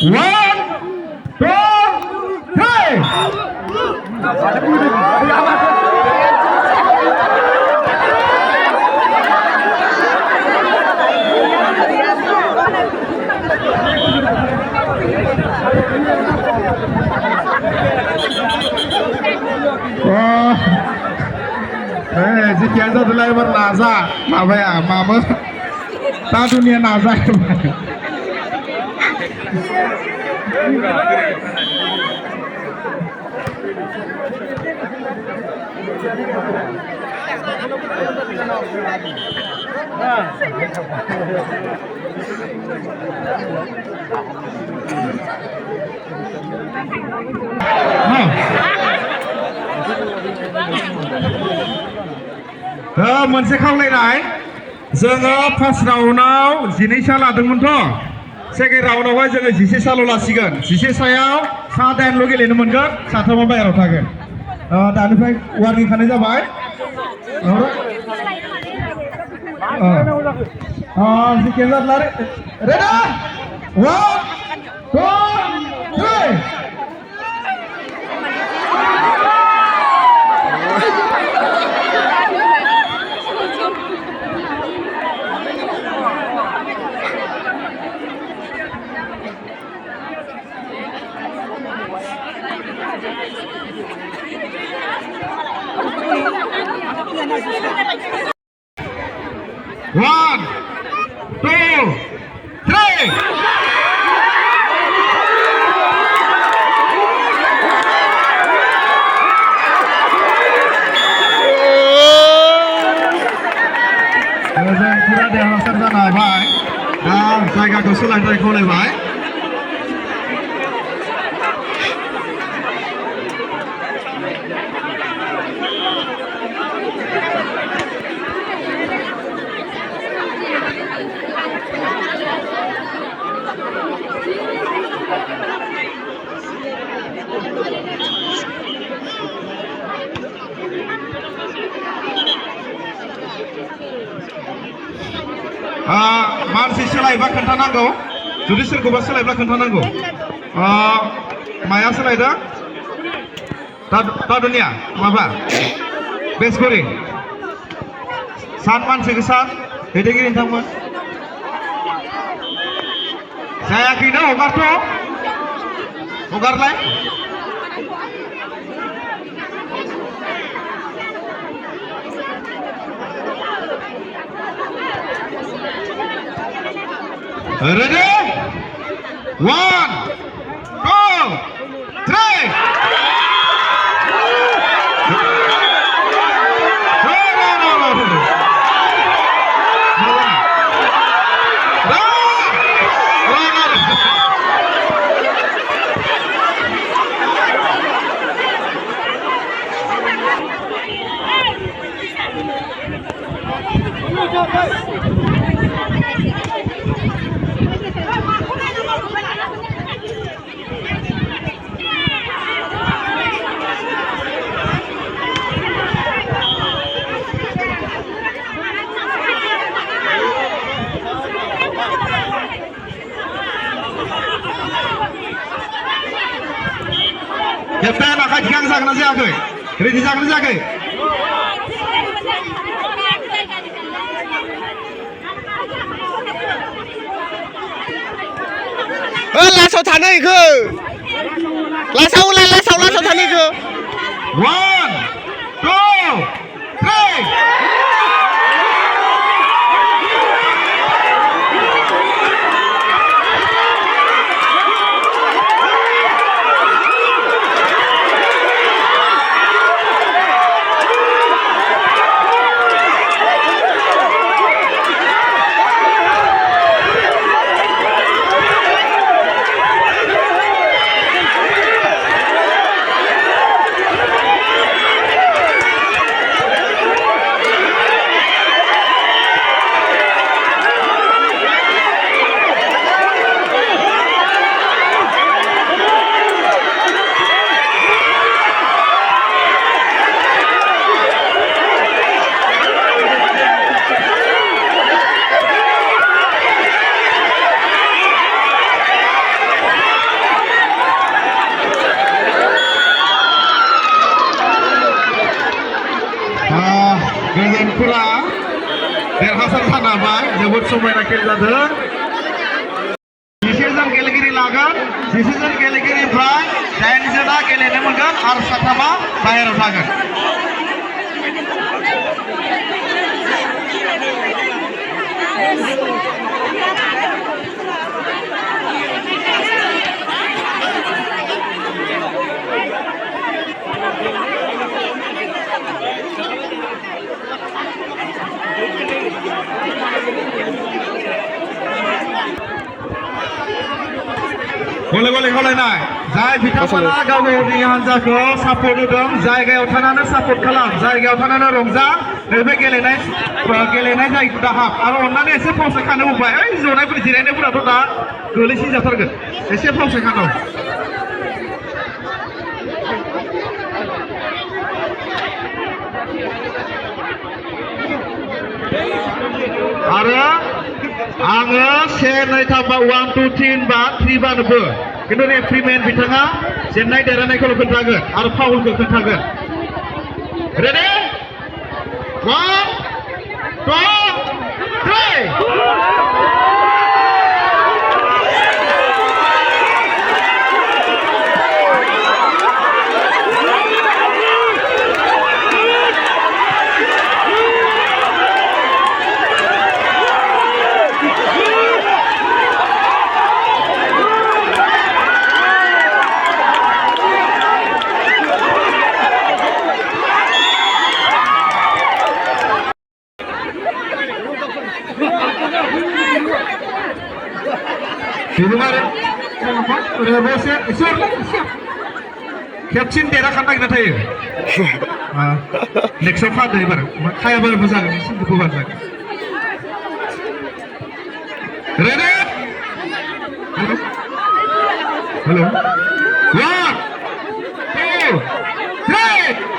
One, two, three. Jika ada driver NASA, apa ya, mama, tahu dunia NASA. मोनसे खावलायनाय जोङो first राउन्डआव 12 सा लादोंमोनथ' second राउन्डआवहाय जोङो 11 साल' लासिगोन 11 सायाव सा 8ल' गेलेनो मोनगोन साथामा बाहेरायाव थागोन दानिफ्राय वार्निं खानाय जाबाय जिखिया जादला रेडि 1 2 3 1 2 3 जों पुरा देरहासार जानो हाबाय दा जायगाखौ सोलायनाय खावलायबाय मानसि सोलायबा खोन्थानांगौ जुदि सोरखौबा सोलायब्ला खोन्थानांगौ माया सोलायदों दादुनिया माबा बेसगुरि सान मानसिखौ सान दैदेनगिरि नोंथांमोन जायाखैना हगारलाय Ready? 1, 2, 3. Captain akan gang sang nasi aku, ready sang nasi aku. Lasau tanah itu, lasau tanah itu. 1, 2, 3. गोजोनफोरा देरहासार जानो हाबाय जोबोद समायना खेल जादों 10 जन गेलेगिरि लागोन 10 जन गेलेगिरिनिफ्राय 8 जना गेलेनो मोनगोन आरो 7 बाहेरायाव थागोन गले गले खालायनाय जाय बिथांमोना गाव गावनि हान्जाखौ सापर्ट होदों जायगायाव थानानै सापर्ट खालाम जायगायाव थानानै रंजा नैबे गेलेनाय जायखौ दाहाब आरो अननानै एसे फावसायखानो बुंबाय ओइ जनायफोर जिरायनायफोराथ' दा गोलैसिन जाथारगोन एसे फावसायखानो आरो आङो 1 2 3 1 2 3 बा 3 बानोबो खिन्थु रेफ्रिमेन बिथाङा जेननाय देरहानायखौल' खोन्थागोन आरो फाउलखौ खोन्थागोन रेडि 1 2 3 खेबसिन देरहाखानो नागिरना थायो नेक्स्टआव खादो एबार खायाबाबो मोजां एसे दुखु बारनाय रेडि हेल' 1 2 3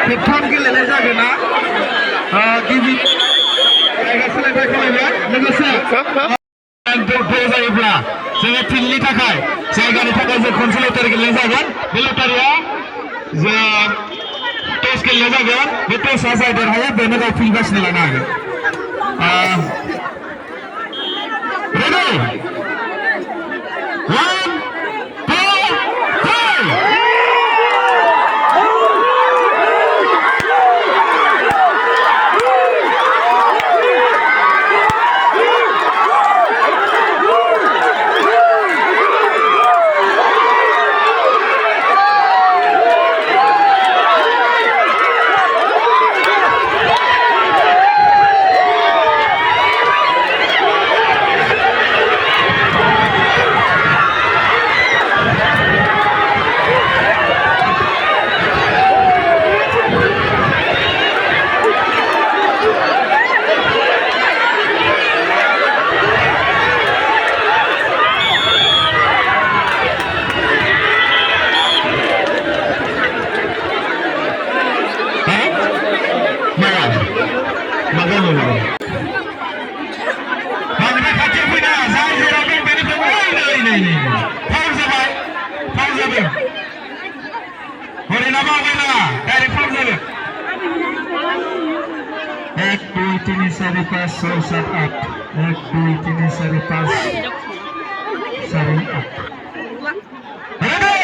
खेबथाम गेलेनाय जागोन ना गिबि जायगा सोलायनाय खालामगोन लोगोसे जायोब्ला जोङो फिल्डनि थाखाय जायगानि थाखाय जों खनसे लटारि गेलेनाय जागोन बे लटारिया जों टस गेलेनाय जागोन बे टसआ जाय देरहायो बेनो गाव फिल्ड बासिना लानो हागोन रेडि 1 1 2 3 4 5 6 7 8 1 2 3 4 5 6 8 ready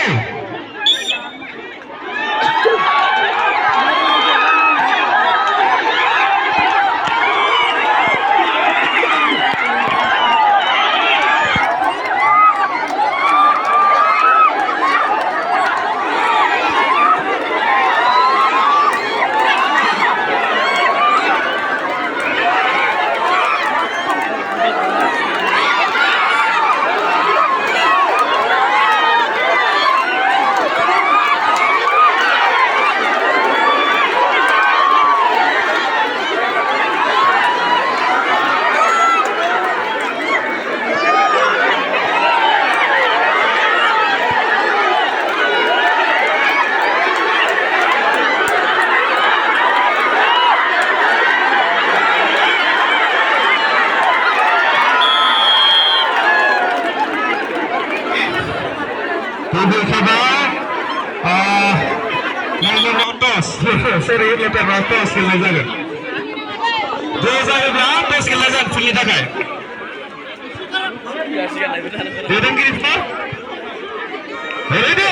फारि लटारफ्रा टस गेलेनाय जागोन ज' जायोब्ला टस गेलेनाय जागोन फिल्डनि थाखाय दैदेनगिरिफ्रा रेडि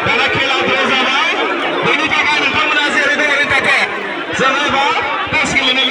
दाना खेला ज' जाबाय बेनि थाखाय नोंथांमोना जेरै दं ओरैनो थाथो जोङो